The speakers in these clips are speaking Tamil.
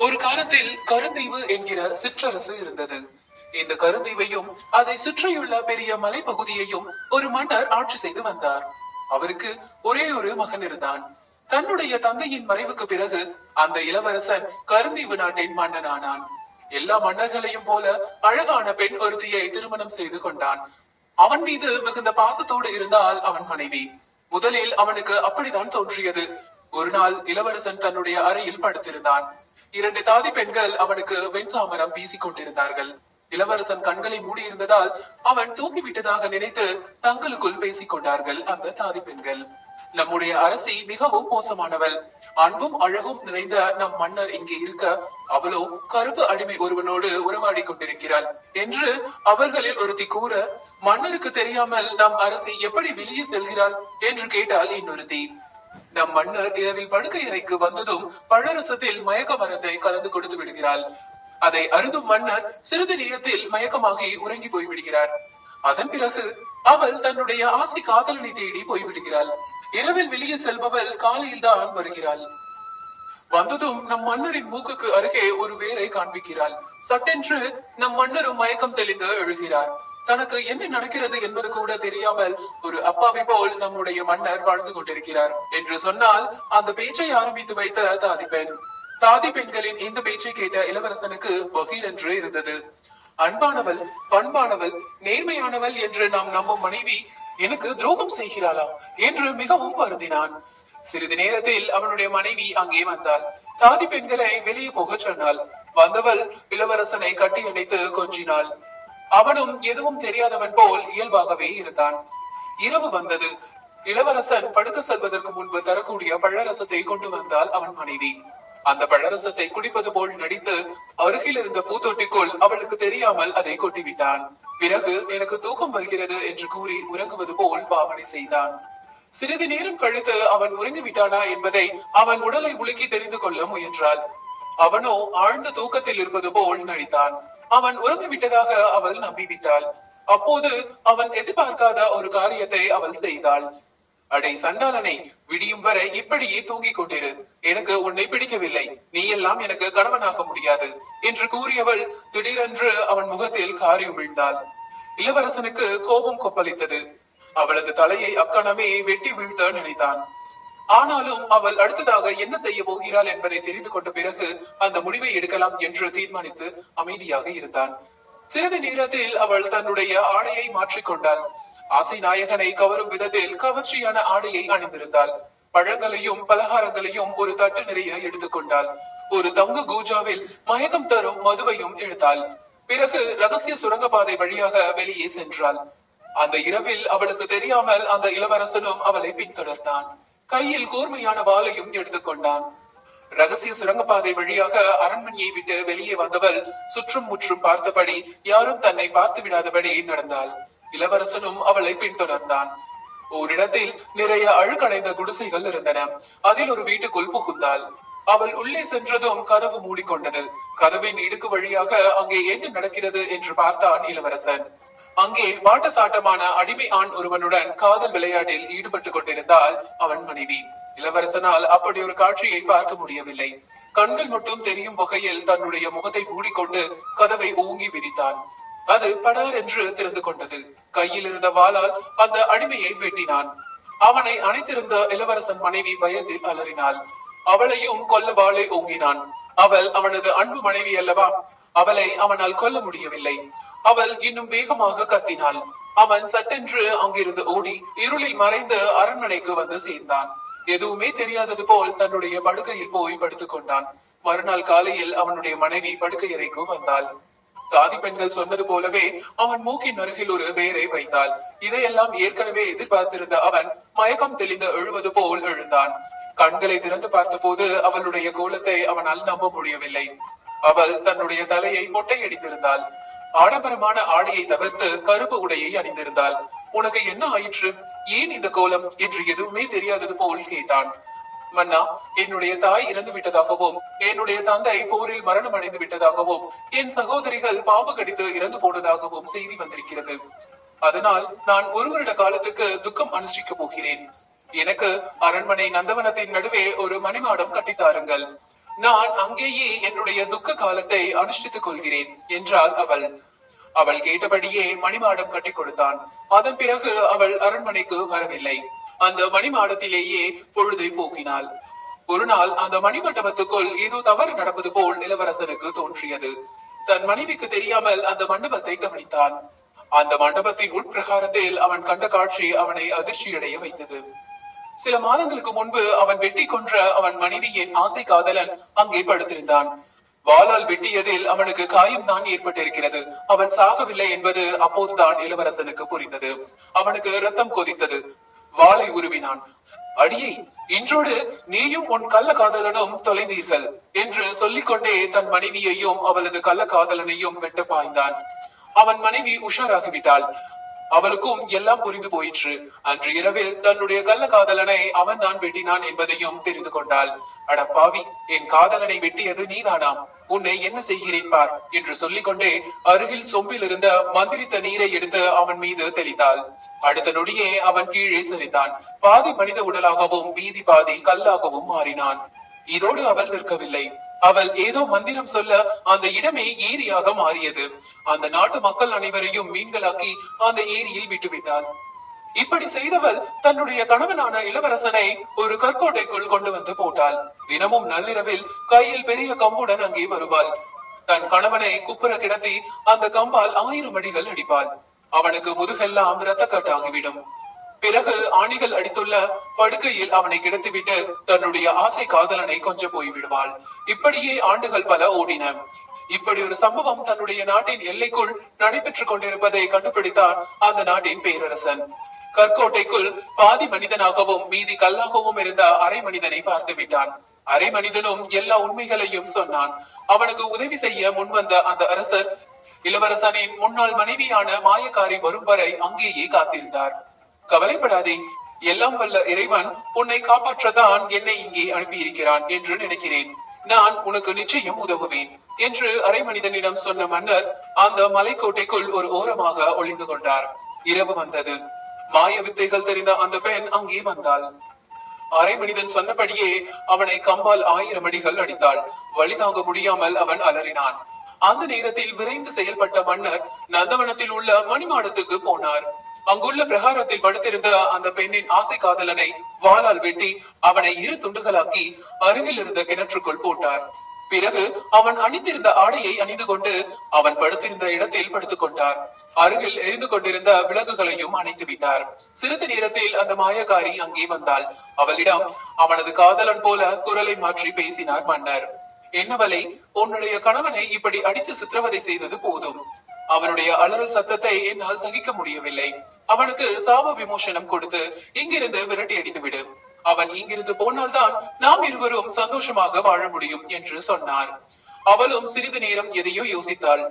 ஒரு காலத்தில் கருந்தீவு என்கிற சிற்றரசு இருந்தது. இந்த கருந்தீவையும் அதை சுற்றியுள்ள பெரிய மலைப்பகுதியையும் ஒரு மன்னர் ஆட்சி செய்து வந்தார். அவருக்கு ஒரே ஒரு மகன் இருந்தான். தன்னுடைய தந்தையின் மறைவுக்கு பிறகு அந்த இளவரசன் கருந்தீவு நாட்டின் மன்னனானான். எல்லா மன்னர்களையும் போல அழகான பெண் ஒருத்தியை திருமணம் செய்து கொண்டான். அவன் மீது மிகுந்த பாசத்தோடு இருந்தால் அவன் மனைவி. முதலில் அவனுக்கு அப்படித்தான் தோன்றியது. ஒரு நாள் இளவரசன் தன்னுடைய அறையில் படுத்திருந்தான். இரண்டு தாதி பெண்கள் அவனுக்கு வெண்சாமரம் வீசிக் கொண்டிருந்தார்கள். இளவரசன் கண்களை மூடியிருந்ததால் அவன் தூங்கிவிட்டதாக நினைத்து தங்களுக்குள் பேசிக் கொண்டார்கள் அந்த தாதி பெண்கள். நம்முடைய அரசி மிகவும் மோசமானவள். அன்பும் அழகும் நிறைந்த நம் மன்னர் இங்கே இருக்க அவளோ கருப்பு அடிமை ஒருவனோடு உறவாடி கொண்டிருக்கிறாள் என்று அவர்களில் ஒருத்தி கூற, மன்னருக்கு தெரியாமல் நம் அரசி எப்படி வெளியே செல்கிறாள் என்று கேட்டால் இன்னொருத்தி. நம் மன்னர் இரவில் படுக்கை அறைக்கு வந்ததும் பழரசத்தில் மயக்க மருந்தை கலந்து கொடுத்து விடுகிறாள். அதை அருந்தும் மன்னர் சிறிது நேரத்தில் மயக்கமாகி உறங்கி போய்விடுகிறார். அதன் பிறகு அவள் தன்னுடைய ஆசை காதலனை தேடி போய்விடுகிறாள். இரவில் வெளியே செல்பவள் காலையில் தான் வருகிறாள். வந்ததும் நம் மன்னரின் மூக்குக்கு அருகே ஒரு வேரை காண்பிக்கிறாள். சட்டென்று நம் மன்னரும் மயக்கம் தெளிந்து எழுகிறார். தனக்கு என்ன நடக்கிறது என்பது கூட தெரியாமல் ஒரு அப்பாவி போல் நம்முடைய மன்னர் வாழ்ந்து கொண்டிருக்கிறார் என்று சொன்னால் அந்த பேச்சை ஆரம்பித்து வைத்த தாதி பெண். தாதி பெண்களின் இந்த பேச்சை கேட்ட இளவரசனுக்கு பகீர் என்று இருந்தது. அன்பானவள், பண்பானவள், நேர்மையானவள் என்று நாம் நம்பும் மனைவி எனக்கு துரோகம் செய்கிறாளா என்று மிகவும் வருந்தினான். சிறிது நேரத்தில் அவனுடைய மனைவி அங்கே வந்தாள். தாதி பெண்களை வெளியே போக சொன்னாள். வந்தவள் இளவரசனை கட்டி அணைத்து கொஞ்சினாள். அவனும் எதுவும் தெரியாதவன் போல் இயல்பாகவே இருந்தான். இரவு வந்தது. இளவரசன் படுக்க செல்வதற்கு முன்பு தரக்கூடிய பழரசத்தை கொண்டு வந்தால் அவன் மனைவி. அந்த பழரசத்தை குடிப்பது போல் நடித்து அருகில் இருந்த பூத்தொட்டிக்குள் அவளுக்கு தெரியாமல் அதை கொட்டிவிட்டான். பிறகு எனக்கு தூக்கம் வருகிறது என்று கூறி உறங்குவது போல் பாவனை செய்தான். சிறிது நேரம் கழித்து அவன் உறங்கிவிட்டானா என்பதை அவன் உடலை உலுக்கி தெரிந்து கொள்ள முயன்றாள். அவனோ ஆழ்ந்த தூக்கத்தில் இருப்பது போல் நடித்தான். அவன் உறங்கிவிட்டதாக அவள் நம்பிவிட்டாள். அப்போது அவன் எதிர்பார்க்காத ஒரு காரியத்தை அவள் செய்தாள். அடே சண்டாளனை, விடியும் வரை இப்படியே தூங்கிக் கொண்டிரு. எனக்கு உன்னை பிடிக்கவில்லை. நீ எல்லாம் எனக்கு கணவனாக முடியாது என்று கூறியவள் திடீரென்று அவன் முகத்தில் காரி உமிழ்ந்தாள். இளவரசனுக்கு கோபம் கொப்பளித்தது. அவளது தலையை அக்கணமே வெட்டி வீழ்த்த நினைத்தான். ஆனாலும் அவள் அடுத்ததாக என்ன செய்ய போகிறாள் என்பதை தெரிந்து கொண்ட பிறகு அந்த முடிவை எடுக்கலாம் என்று தீர்மானித்து அமைதியாக இருந்தான். சிறிது நேரத்தில் அவள் தன்னுடைய ஆடையை மாற்றிக்கொண்டாள். ஆசை நாயகனை கவரும் விதத்தில் கவர்ச்சியான ஆடையை அணிந்திருந்தாள். பழங்களையும் பலகாரங்களையும் ஒரு தட்டு நிறைய எடுத்துக்கொண்டாள். ஒரு தங்க கூஜாவில் மயக்கம் தரும் மதுவையும் எடுத்தாள். பிறகு ரகசிய சுரங்கப்பாதை வழியாக வெளியே சென்றாள். அந்த இரவில் அவளுக்கு தெரியாமல் அந்த இளவரசனும் அவளை பின்தொடர்ந்தான். கையில் கூர்மையான வாளையும் எடுத்துக்கொண்டான். ரகசிய சுரங்கப்பாதை வழியாக அரண்மனையை விட்டு வெளியே வந்தவள் சுற்றும் முற்றும் பார்த்தபடி யாரும் தன்னை பார்த்து விடாதபடி நடந்தாள். இளவரசனும் அவளை பின்தொடர்ந்தான். ஓரிடத்தில் நிறைய அழுக்கடைந்த குடிசைகள் இருந்தன. அதில் ஒரு வீட்டுக்குள் புகுந்தாள். அவள் உள்ளே சென்றதும் கதவு மூடிக்கொண்டது. கதவின் இடுக்கு வழியாக அங்கே என்ன நடக்கிறது என்று பார்த்தான் இளவரசன். அங்கே வாட்ட சாட்டமான அடிமை ஆண் ஒருவனுடன் காதல் விளையாட்டில் ஈடுபட்டுக் கொண்டிருந்தால் அவன் மனைவி. இளவரசனால் அப்படி ஒரு காட்சியை பார்க்க முடியவில்லை. கண்கள் மட்டும் தெரியும் வகையில் தன்னுடைய முகத்தை மூடிக்கொண்டு கதவை ஓங்கி விரித்தான். அது படார் என்று திறந்து கொண்டது. கையில் இருந்த வாளால் அந்த அடிமையை வெட்டினான். அவனை அணைத்திருந்த இளவரசன் மனைவி பயத்தில் அலறினாள். அவளையும் கொல்ல வாளை ஓங்கினான். அவள் அவனது அன்பு மனைவி அல்லவா? அவளை அவனால் கொல்ல முடியவில்லை. அவள் இன்னும் வேகமாக கத்தினாள். அவன் சட்டென்று அங்கிருந்து ஓடி இருளில் மறைந்து அரண்மனைக்கு வந்து சேர்ந்தான். எதுவுமே தெரியாதது போல் தன்னுடைய படுக்கையில் போய் படுத்துக் கொண்டான். மறுநாள் காலையில் அவனுடைய மனைவி படுக்கை அறைக்கு வந்தாள். தாதி பெண்கள் சொன்னது போலவே அவன் மூக்கின் அருகில் ஒரு வேரை வைத்தாள். இதையெல்லாம் ஏற்கனவே எதிர்பார்த்திருந்த அவன் மயக்கம் தெளிந்து எழுவது போல் எழுந்தான். கண்களை திறந்து பார்த்த போது அவளுடைய கோலத்தை அவனால் நம்ப முடியவில்லை. அவள் தன்னுடைய தலையை மொட்டையடித்திருந்தாள். ஆடம்பரமான ஆடையை தவிர்த்து கருப்பு உடையை அணிந்திருந்தாள். உனக்கு என்ன ஆயிற்று? ஏன் இந்த கோலம் என்று எதுவுமே தெரியாதது போல் கேட்டான். மன்னா, என்னுடைய தாய் இறந்து விட்டதாகவும் என்னுடைய தந்தை போரில் மரணம் அடைந்து விட்டதாகவும் என் சகோதரிகள் பாம்பு கடித்து இறந்து போனதாகவும் செய்தி வந்திருக்கிறது. அதனால் நான் ஒரு வருட காலத்துக்கு துக்கம் அனுஷ்டிக்க போகிறேன். எனக்கு அரண்மனை நந்தவனத்தின் நடுவே ஒரு மணிமாடம் கட்டித்தாருங்கள். நான் அங்கேயே என்னுடைய துக்க காலத்தை அனுஷ்டித்துக் கொள்கிறேன் என்றாள் அவள். அவள் கேட்டபடியே மணிமாடம் கட்டி கொடுத்தான். அதன் பிறகு அவள் அரண்மனைக்கு வரவில்லை. அந்த மணிமாடத்திலேயே பொழுதை போக்கினாள். ஒரு நாள் அந்த மணிமண்டபத்துக்குள் ஏதோ தவறு நடப்பது போல் இளவரசனுக்கு தோன்றியது. தன் மனைவிக்கு தெரியாமல் அந்த மண்டபத்தை கவனித்தான். அந்த மண்டபத்தின் உட்பிரகாரத்தில் அவன் கண்ட காட்சி அவனை அதிர்ச்சியடைய வைத்தது. சில மாதங்களுக்கு முன்பு அவன் வெட்டி கொன்ற அவன் மனைவியின் ஆசை காதலன் அங்கே படுத்திருந்தான். வாளால் வெட்டியதில் அவனுக்கு காயம் தான் ஏற்பட்டிருக்கிறது. அவன் சாகவில்லை என்பது அப்போதுதான் இளவரசனுக்கு புரிந்தது. அவனுக்கு ரத்தம் கொதித்தது. வாளை உருவினான். அடியை, இன்றோடு நீயும் உன் கள்ள காதலனும் தொலைந்தீர்கள் என்று சொல்லிக்கொண்டே தன் மனைவியையும் அவளது கள்ள காதலனையும் வெட்ட பாய்ந்தான். அவன் மனைவி உஷாராகிவிட்டாள். அவளுக்கும் எல்லாம் புரிந்து போயிற்று. அன்று இரவில் தன்னுடைய கள்ள காதலனை அவன் தான் வெட்டினான் என்பதையும் தெரிந்து கொண்டாள். அடப்பாவி, என் காதலனை வெட்டியது நீதானாம், உன்னை என்ன செய்கிறேன் பார் என்று சொல்லிக்கொண்டே அருகில் சொம்பில் இருந்த மந்திரித்த நீரை எடுத்து அவன் மீது தெளித்தாள். அடுத்த நொடியே அவன் கீழே சரிந்தான். பாதி மனித உடலாகவும் மீதி பாதி கல்லாகவும் மாறினான். இதோடு அவள் நிற்கவில்லை. அவள் ஏதோ மந்திரம் சொல்ல அந்த இடமே ஏரியாக மாறியது. அந்த நாட்டு மக்கள் அனைவரையும் மீன்களாக்கி அந்த ஏரியில் விட்டுவிட்டாள். இப்படி செய்தவள் தன்னுடைய கணவனான இளவரசனை ஒரு கற்கோட்டைக்குள் கொண்டு வந்து போட்டாள். தினமும் நள்ளிரவில் கையில் பெரிய கம்புடன் அங்கே வருவாள். தன் கணவனை குப்புற கிடத்தி அந்த கம்பால் 1000 அடிகள் அடிப்பாள். அவனுக்கு முதுகெல்லாம் இரத்தக்கட்டாகிவிடும். பிறகு ஆணிகள் அடித்துள்ள படுக்கையில் அவனை கிடத்திவிட்டு தன்னுடைய ஆசை காதலனை கொஞ்சம் போய்விடுவாள். இப்படியே ஆண்டுகள் பல ஓடின. இப்படி ஒரு சம்பவம் தன்னுடைய நாட்டின் எல்லைக்குள் நடைபெற்றுக் கொண்டிருப்பதை கண்டுபிடித்தான் அந்த நாட்டின் பேரரசன். கற்கோட்டைக்குள் பாதி மனிதனாகவும் மீதி கல்லாகவும் இருந்த அரை மனிதனை பார்த்து விட்டான். அரை மனிதனும் எல்லா உண்மைகளையும் சொன்னான். அவனுக்கு உதவி செய்ய முன்வந்த அந்த அரசர் இளவரசனின் முன்னாள் மனைவியான மாயக்காரி வரும் வரை அங்கேயே காத்திருந்தார். கவலைப்படாதே, எல்லாம் வல்ல இறைவன் உன்னை காப்பாற்றதான் என்னை இங்கே அனுப்பியிருக்கிறான் என்று நினைக்கிறேன். நான் உனக்கு நிச்சயம் உதவுவேன் என்று அரை மனிதனிடம் சொன்ன மன்னர் அந்த மலைக்கோட்டைக்குள் ஒரு ஓரமாக ஒளிந்து கொண்டார். இரவு வந்தது. மாய வித்தைகள் தெரிந்த அந்த பெண் அங்கே வந்தாள். அரை மனிதன் சொன்னபடியே அவனை கம்பால் 1000 அடிகள் அடித்தாள். வழி தாங்க முடியாமல் அவன் அலறினான். அந்த நேரத்தில் விரைந்து செயல்பட்ட மன்னர் நந்தவனத்தில் உள்ள மணிமாடத்துக்கு போனார். அங்குள்ள பிரகாரத்தில் படுத்திருந்த அந்த பெண்ணின் ஆசை காதலனை வாளால் வெட்டி அவனை 2 துண்டுகளாக்கி அருகில் இருந்த கிணற்றுக்குள் போட்டார். பிறகு அவன் அணிந்திருந்த ஆடையை அணிந்து கொண்டு அவன் படுத்திருந்த இடத்தில் படுத்துக் கொண்டார். அருகில் எரிந்து கொண்டிருந்த விளக்குகளையும் அணைத்து விட்டார். சிறிது நேரத்தில் அந்த மாயக்காரி அங்கே வந்தாள். அவளிடம் அவனது காதலன் போல குரலை மாற்றி பேசினார் மன்னர். என்னவளை, உன்னுடைய கணவனை இப்படி அடித்து சித்திரவதை செய்தது போதும். அவனுடைய அலறல் சத்தத்தை என்னால் சகிக்க முடியவில்லை. அவனுக்கு சாப விமோசனம் கொடுத்து இங்கிருந்து விரட்டி அடித்து விடு. அவன் இங்கிருந்து போனால்தான் நாம் இருவரும் சந்தோஷமாக வாழ முடியும் என்று சொன்னார். அவளும் சிறிது நேரம் எதையோ யோசித்தாள்.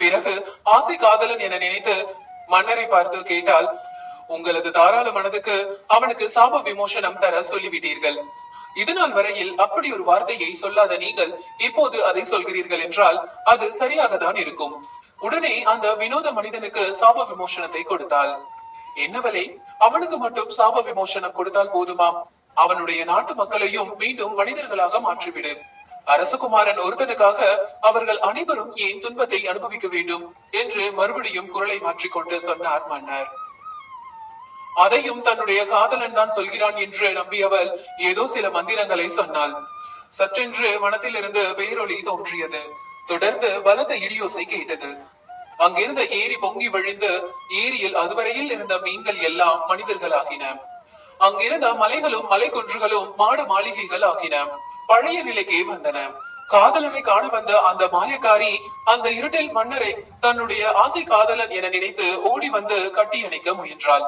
பிறகு ஆசை காதலன் என நினைத்து மன்னரை பார்த்து கேட்டால், உங்களது தாராள மனதுக்கு அவனுக்கு சாப விமோசனம் தர சொல்லிவிட்டீர்கள். இதுநாள் வரையில் அப்படி ஒரு வார்த்தையை சொல்லாத நீங்கள் இப்போது அதை சொல்கிறீர்கள் என்றால் அது சரியாகத்தான் இருக்கும். உடனே அந்த வினோத மனிதனுக்கு சாப விமோசனத்தை கொடுத்தாள். என்னவளே, அவனுக்கு மட்டும் சாப விமோசனம் கொடுத்தால் போதுமா? அவனுடைய நாட்டு மக்களையும் மீண்டும் மனிதர்களாக மாற்றிவிடு. அரசகுமாரன் ஒருத்தனுக்காக அவர்கள் அனைவரும் ஏன் துன்பத்தை அனுபவிக்க வேண்டும் என்று மறுபடியும் குரலை மாற்றிக்கொண்டு சொன்னார் மன்னர். அதையும் தன்னுடைய காதலன் தான் சொல்கிறான் என்று நம்பியவள் ஏதோ சில மந்திரங்களை சொன்னாள். சற்றென்று வனத்திலிருந்து பேரொளி தோன்றியது. தொடர்ந்து பலத்த இடியோசை கேட்டது. அங்கிருந்த ஏரி பொங்கி வழிந்து ஏரியில் அதுவரையில் இருந்த மீன்கள் எல்லாம் மனிதர்கள் ஆகின. அங்கிருந்த மலைகளும் மலை குன்றுகளும் மாட மாளிகைகள் ஆகின. பழைய நிலைக்கே வந்தன. காதலனை காண வந்த அந்த மாயக்காரி அந்த இருட்டில் மன்னரை தன்னுடைய ஆசை காதலன் என நினைத்து ஓடி வந்து கட்டி அணைக்க முயன்றாள்.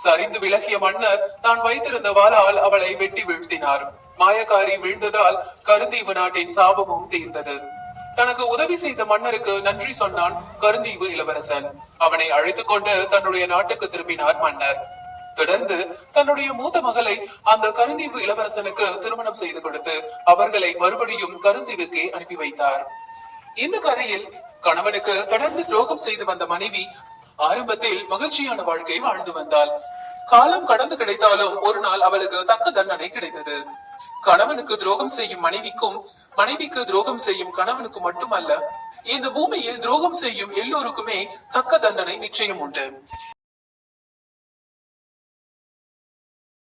சரிந்து விலகிய மன்னர் தான் வைத்திருந்த வாளால் அவளை வெட்டி வீழ்த்தினார். மாயக்காரி வீழ்ந்ததால் கருந்தீவு நாட்டின் சாபமும் தீர்ந்தது. தனக்கு உதவி செய்த மன்னருக்கு நன்றி சொன்னான் கருந்தீவு இளவரசன். அவனை அழைத்துக் கொண்டு தன்னுடைய நாட்டுக்கு திரும்பினார் மன்னர். தொடர்ந்து தன்னுடைய மூத்த மகளை அந்த கருந்தீவு இளவரசனுக்கு திருமணம் செய்து கொடுத்து அவர்களை மறுபடியும் கருந்தீவுக்கே அனுப்பி வைத்தார். இந்த கதையில் கணவனுக்கு தொடர்ந்து துரோகம் செய்து வந்த மனைவி ஆரம்பத்தில் மகிழ்ச்சியான வாழ்க்கை வாழ்ந்து வந்தாள். காலம் கடந்து கிடைத்தாலும் ஒரு நாள் அவளுக்கு தக்க தண்டனை கிடைத்தது. கணவனுக்கு துரோகம் செய்யும் மனைவிக்கும் மனைவிக்கு துரோகம் செய்யும் கணவனுக்கு மட்டுமல்ல, இந்த பூமியில் துரோகம் செய்யும் எல்லோருக்குமே தக்க தண்டனை நிச்சயம் உண்டு.